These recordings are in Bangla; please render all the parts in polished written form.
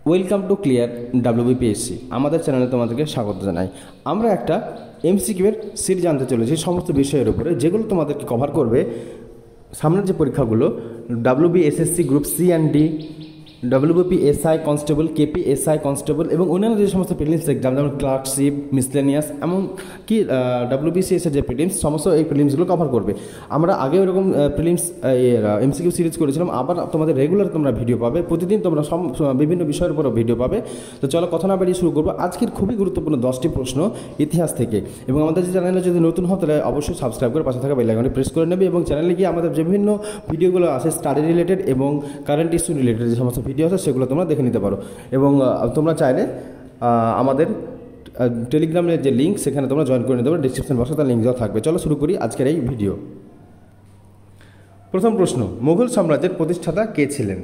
Welcome to clear WBPSC. আমাদের চ্যানেলে তোমাদেরকে স্বাগত জানাই। আমরা একটা এমসিকিউ এর সিট জানতে চলেছি সমস্ত বিষয়ের উপরে, যেগুলো তোমাদেরকে কভার করবে সামনের যে পরীক্ষাগুলো WBSSC group C and D, WBPSI constable, KPSI constable এবং অন্যান্য যে সমস্ত প্রিলিমস এক্সাম যেমন ক্লার্কশিপ, মিসলেনিয়াস, এমনকি ডাব্লিউবিসিএসের যে প্রিলিমস, সমস্ত এই প্রিলিমসগুলো কভার করবে। আমরা আগে এরকম প্রিলিমস এমসিকিউ সিরিজ করেছিলাম, আবার তোমাদের রেগুলার তোমরা ভিডিও পাবে, প্রতিদিন তোমরা বিভিন্ন বিষয়ের উপরও ভিডিও পাবে। তো চলো কথা না বাড়িয়ে শুরু করবো আজকের খুবই গুরুত্বপূর্ণ 10টি প্রশ্ন ইতিহাস থেকে। এবং আমাদের যে চ্যানেলে যদি নতুন হও তাহলে অবশ্যই সাবস্ক্রাইব করে পাশে থাকা বেল আইকনটি প্রেস করে নেবে এবং চ্যানেলে গিয়ে আমাদের যে বিভিন্ন ভিডিওগুলো আছে স্টাডি রিলেটেড এবং কারেন্ট ইস্যু রিলেটেড যে সমস্ত ভিডিও আছে সেগুলো তোমরা দেখে নিতে পারো। এবং তোমরা চাইলে আমাদের টেলিগ্রামের যে লিঙ্ক সেখানে তোমরা জয়েন করে নিতে পারো, ডিসক্রিপশন বক্সে তার লিঙ্ক দেওয়া থাকবে। চলো শুরু করি আজকের এই ভিডিও। প্রথম প্রশ্ন, মুঘল সাম্রাজ্যের প্রতিষ্ঠাতা কে ছিলেন?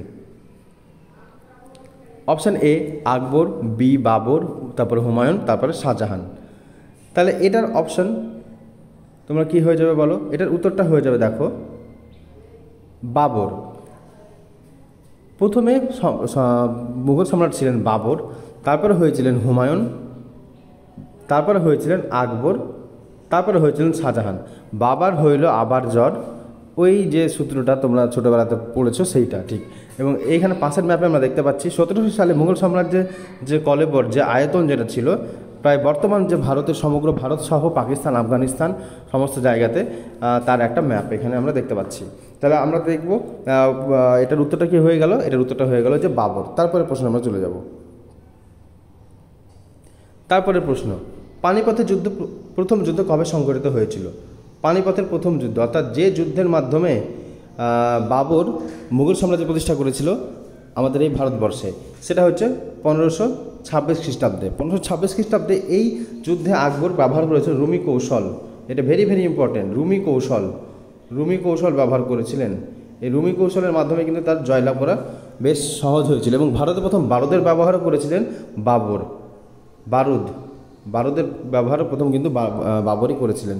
Option A Akbar, B Babur, তারপরে হুমায়ুন, তারপরে শাহজাহান। তাহলে এটার অপশান তোমরা কি হয়ে যাবে বলো? এটার উত্তরটা হয়ে যাবে দেখো বাবর। প্রথমে মুঘল সম্রাট ছিলেন বাবর, তারপরে হয়েছিলেন হুমায়ুন, তারপরে হয়েছিলেন আকবর, তারপরে হয়েছিলেন শাহজাহান। বাবার হইল আবার জ্বর, ওই যে সূত্রটা তোমরা ছোটোবেলাতে পড়েছো সেইটা ঠিক। এবং এইখানে পাশের ম্যাপে আমরা দেখতে পাচ্ছি 1700 সালে মুঘল সাম্রাজ্যের যে কলেবর, যে আয়তন যেটা ছিল প্রায় বর্তমান যে ভারতের সমগ্র ভারত সহ পাকিস্তান, আফগানিস্তান সমস্ত জায়গাতে তার একটা ম্যাপ এখানে আমরা দেখতে পাচ্ছি। তাহলে আমরা দেখব এটার উত্তরটা কি হয়ে গেল? এটার উত্তরটা হয়ে গেল যে বাবর। তারপরে প্রশ্ন আমরা চলে যাব। তারপরে প্রশ্ন, পানিপথের যুদ্ধ, প্রথম যুদ্ধ কবে সংঘটিত হয়েছিল? পানিপথের প্রথম যুদ্ধ অর্থাৎ যে যুদ্ধের মাধ্যমে বাবর মুঘল সাম্রাজ্য প্রতিষ্ঠা করেছিল আমাদের এই ভারতবর্ষে, সেটা হচ্ছে 1526 খ্রিস্টাব্দে। 1526 খ্রিস্টাব্দে এই যুদ্ধে আকবর ব্যবহার করেছিল রুমি কৌশল। এটা ভেরি ভেরি ইম্পর্টেন্ট, রুমি কৌশল ব্যবহার করেছিলেন। এই রুমি কৌশলের মাধ্যমে কিন্তু তার জয়লাভ করা বেশ সহজ হয়েছিল। এবং ভারতে প্রথম বারুদের ব্যবহারও করেছিলেন বাবর। বারুদের ব্যবহারও প্রথম কিন্তু বাবরই করেছিলেন।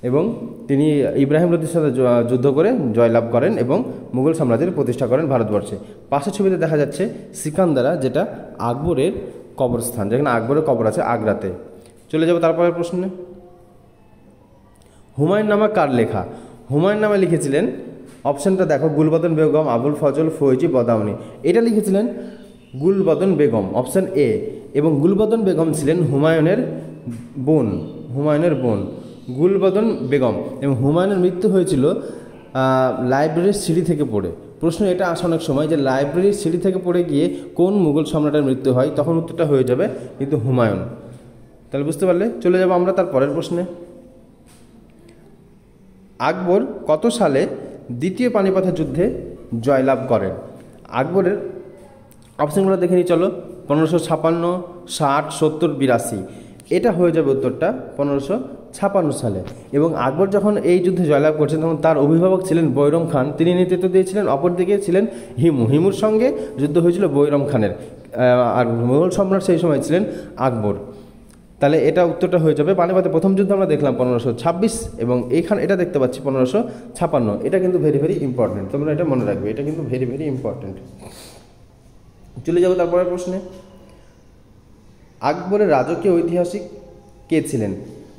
এবং তিনি ইব্রাহিম লোদির সাথে যুদ্ধ করে জয়লাভ করেন এবং মুঘল সাম্রাজ্যের প্রতিষ্ঠা করেন ভারতবর্ষে। পাশের ছবিতে দেখা যাচ্ছে সিকান্দারা, যেটা আকবরের কবরস্থান, যেখানে আকবরের কবর আছে আগ্রাতে। চলে যাব তারপরের প্রশ্নে। হুমায়ুন নামা কার লেখা? হুমায়ুন নামা লিখেছিলেন, অপশানটা দেখো, গুলবদন বেগম, আবুল ফজল, ফৈজি, বদাউনি। এটা লিখেছিলেন গুলবদন বেগম, অপশান এ। এবং গুলবদন বেগম ছিলেন হুমায়ুনের বোন গুলবদন বেগম। এবং হুমায়ুনের মৃত্যু হয়েছিল লাইব্রেরির সিঁড়ি থেকে পড়ে। প্রশ্ন এটা আসে অনেক সময় যে লাইব্রেরির সিঁড়ি থেকে পড়ে গিয়ে কোন মুঘল সম্রাটের মৃত্যু হয়, তখন উত্তরটা হয়ে যাবে কিন্তু হুমায়ুন। তাহলে বুঝতে পারলে? চলে যাব আমরা তার পরের প্রশ্নে। আকবর কত সালে দ্বিতীয় পানিপথের যুদ্ধে জয়লাভ করেন? আকবরের অপশানগুলো দেখে নিই চলো। 1556, 60, 70, 82। এটা হয়ে যাবে উত্তরটা 1556 সালে। এবং আকবর যখন এই যুদ্ধে জয়লাভ করছেন তখন তার অভিভাবক ছিলেন বৈরম খান, তিনি নেতৃত্ব দিয়েছিলেন। অপরদিকে ছিলেন হিমুর সঙ্গে যুদ্ধ হয়েছিল বৈরম খানের। আর মুঘল সম্রাট সেই সময় ছিলেন আকবর। তাহলে এটা উত্তরটা হয়ে যাবে পানিপথের প্রথম যুদ্ধ আমরা দেখলাম 1526, এবং এইখানে এটা দেখতে পাচ্ছি 1556। এটা কিন্তু ভেরি ভেরি ইম্পর্টেন্ট, তোমরা এটা মনে রাখবে, এটা কিন্তু ভেরি ভেরি ইম্পর্টেন্ট। চলে যাব তারপরের প্রশ্নে। আকবরের রাজকীয় ঐতিহাসিক কে ছিলেন?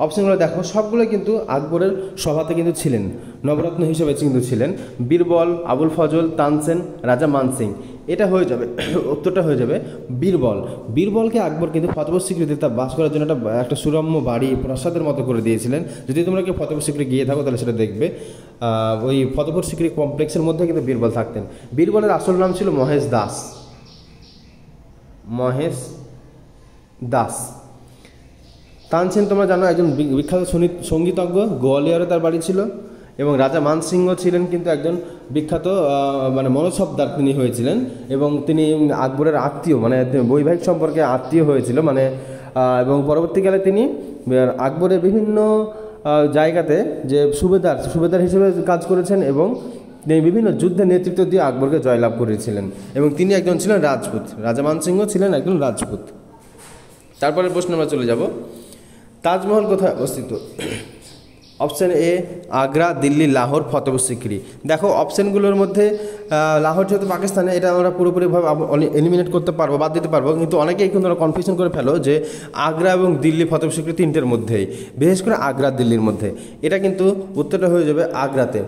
অপশনগুলো দেখো, সবগুলো কিন্তু আকবরের সভাতে কিন্তু ছিলেন, নবরত্ন হিসেবে কিন্তু ছিলেন বীরবল, আবুল ফজল, তানসেন, রাজা মানসিং। এটা হয়ে যাবে, উত্তরটা হয়ে যাবে বীরবল। বীরবলকে আকবর কিন্তু ফতেপুর সিক্রি তার বাস করার জন্য একটা সুরম্য বাড়ি, প্রাসাদের মতো করে দিয়েছিলেন। যদি তোমরা কেউ ফতেপুর সিক্রি গিয়ে থাকো তাহলে সেটা দেখবে। ওই ফতেপুর সিক্রি কমপ্লেক্সের মধ্যে কিন্তু বীরবল থাকতেন। বীরবলের আসল নাম ছিল মহেশ দাস। তানসেন তোমরা জানো একজন বিখ্যাত সঙ্গীতজ্ঞ, গোয়ালিয়রে তার বাড়ি ছিল। এবং রাজা মানসিংহ ছিলেন কিন্তু একজন বিখ্যাত মনসবদার তিনি হয়েছিলেন। এবং তিনি আকবরের আত্মীয়, বৈবাহিক সম্পর্কে আত্মীয় হয়েছিল এবং পরবর্তীকালে তিনি আকবরের বিভিন্ন জায়গাতে যে সুবেদার হিসেবে কাজ করেছেন এবং তিনি বিভিন্ন যুদ্ধের নেতৃত্ব দিয়ে আকবরকে জয়লাভ করেছিলেন। এবং তিনি একজন ছিলেন রাজপুত, রাজা মানসিংহ ছিলেন একজন রাজপুত। তারপরে প্রশ্ন আমরা চলে যাব, তাজমহল কোথায় অবস্থিত? Option A Agra, Delhi, Lahore, Fatehpur Sikri. দেখো অপশানগুলোর মধ্যে লাহোর যেহেতু পাকিস্তানে, এটা আমরা পুরোপুরিভাবে এলিমিনেট করতে পারবো, বাদ দিতে পারবো, কিন্তু অনেকেই কিন্তু ওরা কনফিউশন করে ফেলো যে আগ্রা এবং দিল্লি, ফতেপুর সিক্রি তিনটের মধ্যেই, বিশেষ করে আগ্রা দিল্লির মধ্যে। এটা কিন্তু উত্তরটা হয়ে যাবে আগ্রাতে।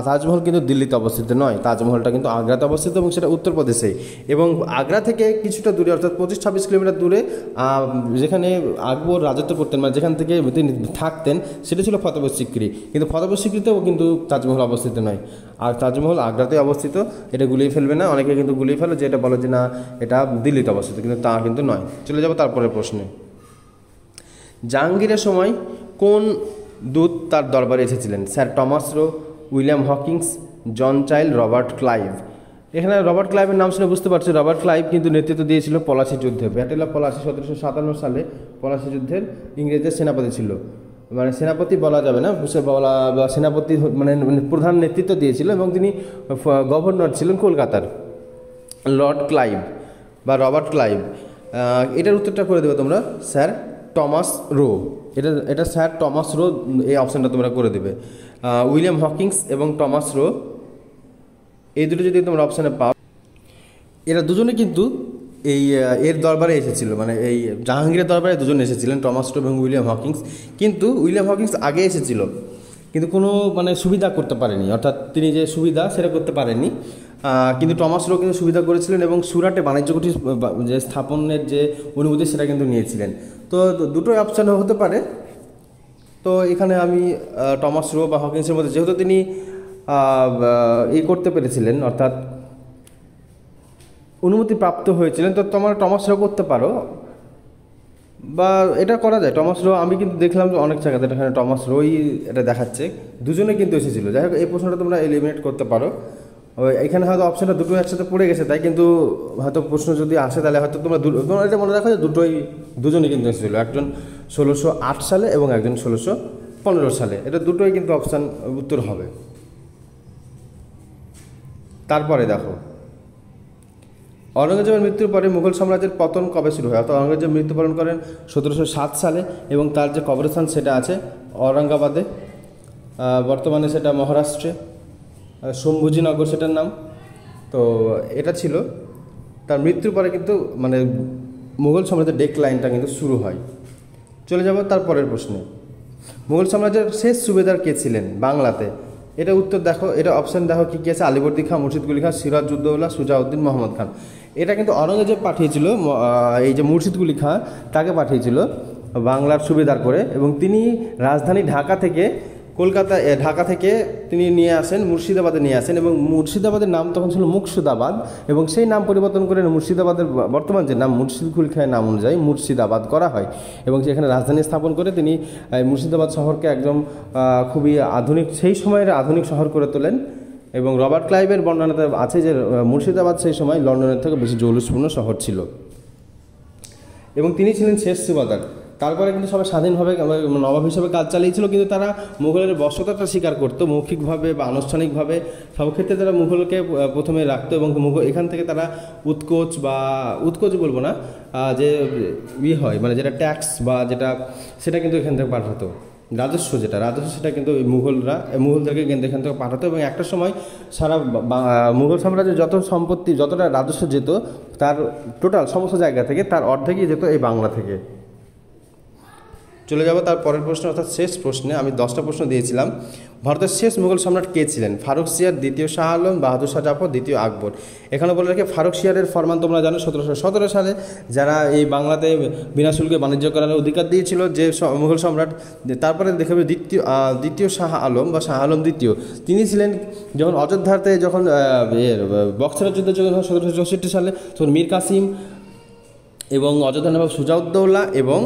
তাজমহল কিন্তু দিল্লিতে অবস্থিত নয়, তাজমহলটা কিন্তু আগ্রাতে অবস্থিত এবং সেটা উত্তরপ্রদেশেই। এবং আগ্রা থেকে কিছুটা দূরে, অর্থাৎ 25-26 কিলোমিটার দূরে যেখানে আকবর রাজত্ব করতেন, মানে যেখান থেকে তিনি থাকতেন, সেটা ছিল ফতেপুর সিক্রি। কিন্তু ফতেপুর সিক্রিতেও কিন্তু তাজমহল অবস্থিত নয়, আর তাজমহল আগ্রাতে অবস্থিত। এটা গুলিয়ে ফেলবে না, অনেকে কিন্তু গুলিয়ে ফেলে যে এটা বলে যে না এটা দিল্লিতে অবস্থিত, কিন্তু তা কিন্তু নয়। চলে যাব তারপরের প্রশ্নে। জাহাঙ্গীরের সময় কোন দূত তার দরবারে এসেছিলেন? Sir Thomas Roe, William Hawkins, John Child, Robert Clive. এখানে রবার্ট ক্লাইভের নাম শুনে বুঝতে পারছি রবার্ট ক্লাইভ কিন্তু নেতৃত্ব দিয়েছিল পলাশি যুদ্ধে। ব্যাটেল অফ পলাশি 1757 সালে পলাশি যুদ্ধের ইংরেজদের সেনাপতি ছিল, মানে সেনাপতি বলা যাবে না, সেনাপতি মানে প্রধান নেতৃত্ব দিয়েছিল, এবং তিনি গভর্নর ছিলেন কলকাতার। লর্ড ক্লাইভ বা রবার্ট ক্লাইভ। এটার উত্তরটা করে দেবে তোমরা স্যার টমাস রো। এটা স্যার টমাস রো, এই অপশানটা তোমরা করে দেবে। উইলিয়াম হকিংস এবং টমাস রো, এই দুটো যদি তোমরা অপশানে পাও, এরা দুজনে কিন্তু এর দরবারে এসেছিল, মানে এই জাহাঙ্গীরের দরবারে দুজন এসেছিলেন, টমাস রো এবং উইলিয়াম হকিংস। কিন্তু উইলিয়াম হকিংস আগে এসেছিল, কিন্তু কোনো মানে সুবিধা করতে পারেনি, অর্থাৎ তিনি যে সুবিধা সেটা করতে পারেননি। কিন্তু টমাস রো কিন্তু সুবিধা করেছিলেন এবং সুরাটে বাণিজ্য কুঠি যে স্থাপনের যে অনুমতি সেটা কিন্তু নিয়েছিলেন। তো দুটোই অপশান হতে পারে। তো এখানে আমি টমাস রো বা হকিংসের মধ্যে, যেহেতু তিনি করতে পেরেছিলেন, অর্থাৎ অনুমতি প্রাপ্ত হয়েছিলেন, তো তোমরা টমাস রো করতে পারো, বা এটা করা যায়। টমাস রো আমি কিন্তু দেখলাম যে অনেক জায়গাতে এখানে টমাস রোই এটা দেখাচ্ছে, দুজনে কিন্তু এসেছিলো। যাই হোক, এই প্রশ্নটা তোমরা এলিমিনেট করতে পারো। এখানে হয়তো অপশানটা দুটো একসাথে পড়ে গেছে, তাই কিন্তু হয়তো প্রশ্ন যদি আসে তাহলে হয়তো তোমরা এটা মনে রাখো যে দুজনই কিন্তু এসেছিলো, একজন 1608 সালে এবং একজন 1615 সালে। এটা দুটোই কিন্তু অপশান উত্তর হবে। তারপরে দেখো, औरंगजेबের মৃত্যুর পরে মুঘল সাম্রাজ্যের পতন কবে শুরু হয়? অর্থাৎ औरंगजेब মৃত্যুবরণ করেন 1707 সালে এবং তার যে কবরস্থান সেটা আছে औरंगाबादে, বর্তমানে সেটা মহারাষ্ট্রে, শম্ভুজিনগর সেটার নাম। তো এটা ছিল তার মৃত্যুর পরে, কিন্তু মানে মুঘল সাম্রাজ্যের ডেক্লাইনটা কিন্তু শুরু হয়। চলে যাব তারপরের প্রশ্নে। মুঘল সাম্রাজ্যের শেষ সুবেদার কে ছিলেন বাংলাতে? এটা উত্তর দেখো, এটা অপশান দেখো কী কী আছে। আলিবর্দী খাঁ, মুর্শিদকুলি খাঁ, সিরাজউদ্দৌলা, সুজাউদ্দিন, মোহাম্মদ খান। এটা কিন্তু औरंगजेब পাঠিয়েছিল, এই যে মুর্শিদকুলি খাঁ তাকে পাঠিয়েছিল বাংলার সুবেদার করে, এবং তিনি রাজধানী ঢাকা থেকে তিনি নিয়ে আসেন, মুর্শিদাবাদে নিয়ে আসেন, এবং মুর্শিদাবাদের নাম তখন ছিল মুর্শিদাবাদ, এবং সেই নাম পরিবর্তন করে মুর্শিদাবাদের বর্তমান যে নাম মুর্শিদকুলি খাঁর নাম অনুযায়ী মুর্শিদাবাদ করা হয়, এবং সেখানে রাজধানী স্থাপন করে তিনি মুর্শিদাবাদ শহরকে একদম খুবই আধুনিক, সেই সময়ের আধুনিক শহর করে তোলেন। এবং রবার্ট ক্লাইভের বর্ণনাতে আছে যে মুর্শিদাবাদ সেই সময় লন্ডনের থেকে বেশি জৌলুসপূর্ণ শহর ছিল, এবং তিনি ছিলেন শেষ সুবাদার। তারপরে কিন্তু সবাই স্বাধীনভাবে নবাব হিসেবে কাজ চালিয়েছিল, কিন্তু তারা মুঘলের বশ্যতাটা স্বীকার করতো মৌখিকভাবে বা আনুষ্ঠানিকভাবে। সব ক্ষেত্রে তারা মুঘলকে প্রথমে রাখতো, এবং এখান থেকে তারা উৎকোচ বলবো না, যে হয় মানে যেটা ট্যাক্স বা যেটা, সেটা কিন্তু এখান থেকে পাঠাতো। রাজস্ব সেটা কিন্তু মুঘলদেরকে কিন্তু এখান থেকে পাঠাতো, এবং একটা সময় সারা মুঘল সাম্রাজ্যের যত সম্পত্তি, যতটা রাজস্ব যেত তার টোটাল সমস্ত জায়গা থেকে তার অর্ধেকই যেত এই বাংলা থেকে। চলে যাব তার পরের প্রশ্ন, অর্থাৎ শেষ প্রশ্নে। আমি 10টা প্রশ্ন দিয়েছিলাম। ভারতের শেষ মুঘল সম্রাট কে ছিলেন? ফারুক সিয়ার, দ্বিতীয় শাহ আলম, বাহাদুর শাহ জাফর, দ্বিতীয় আকবর। এখানে বলে রাখে ফারুক সিয়ারের ফরমান তোমরা জানো 1717 সালে যারা এই বাংলাতে বিনা শুল্কে বাণিজ্য করার অধিকার দিয়েছিল যে মুঘল সম্রাট। তারপরে দেখাবে দ্বিতীয় শাহ আলম বা শাহ আলম দ্বিতীয়, তিনি ছিলেন যখন অযোধ্যাতে বক্সারের যুদ্ধ যখন 1764 সালে, তখন মীর কাসিম এবং অযোধ্যা নবাব সুজাউদ্দৌলা এবং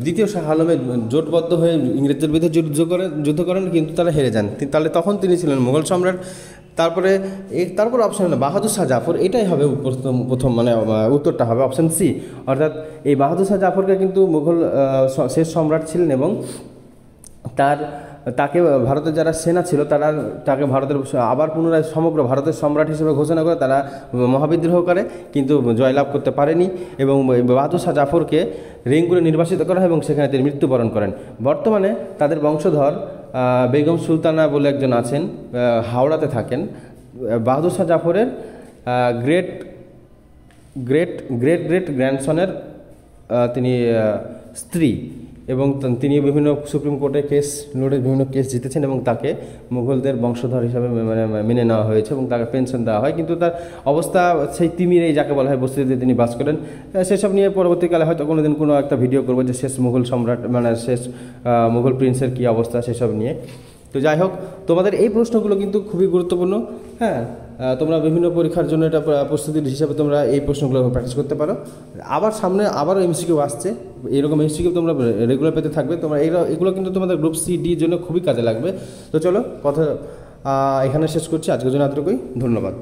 দ্বিতীয় শাহ আলমের জোটবদ্ধ হয়ে ইংরেজদের বিরুদ্ধে যুদ্ধ করেন, কিন্তু তারা হেরে যান। তাহলে তখন তিনি ছিলেন মুঘল সম্রাট। তারপর অপশন হলো বাহাদুর শাহ জাফর। এটাই হবে প্রথম মানে উত্তরটা হবে অপশান সি, অর্থাৎ এই বাহাদুর শাহ জাফরকে কিন্তু মুঘল শেষ সম্রাট ছিলেন, এবং তাকে ভারতের যারা সেনা ছিল তাকে ভারতের আবার পুনরায় সমগ্র ভারতের সম্রাট হিসেবে ঘোষণা করে তারা মহাবিদ্রোহ করে, কিন্তু জয়লাভ করতে পারেনি, এবং বাহাদুর শাহ জাফরকে রেঙ্গুনে নির্বাসিত করা হয় এবং সেখানে তিনি মৃত্যুবরণ করেন। বর্তমানে তাদের বংশধর বেগম সুলতানা বলে একজন আছেন, হাওড়াতে থাকেন। বাহাদুর শাহ জাফরের গ্রেট গ্রেট গ্রেট গ্রেট গ্র্যান্ডসনের তিনি স্ত্রী, এবং তিনি বিভিন্ন সুপ্রিম কোর্টে কেস লড়ে বিভিন্ন কেস জিতেছেন এবং তাকে মুঘলদের বংশধর হিসাবে মেনে নেওয়া হয়েছে এবং তাকে পেনশন দেওয়া হয়। কিন্তু তার অবস্থা সেই তিমিরেই যাকে বলা হয় বস্তিতে তিনি বাস করেন। সেসব নিয়ে পরবর্তীকালে হয়তো কোনো দিন কোনো একটা ভিডিও করবো যে শেষ মুঘল সম্রাট শেষ মুঘল প্রিন্সের কী অবস্থা সেসব নিয়ে। তো যাই হোক, তোমাদের এই প্রশ্নগুলো কিন্তু খুবই গুরুত্বপূর্ণ। হ্যাঁ, তোমরা বিভিন্ন পরীক্ষার জন্য এটা প্রস্তুতির হিসাবে তোমরা এই প্রশ্নগুলো প্র্যাকটিস করতে পারো। আবার সামনে আবারও এমসিকিউ আসছে, এরকম এমসিকিউ তোমরা রেগুলার পেতে থাকবে। তোমরা এগুলো কিন্তু তোমাদের গ্রুপ সি ডির জন্য খুবই কাজে লাগবে। তো চলো কথা এখানে শেষ করছি, আজকের জন্য এতটুকুই। ধন্যবাদ।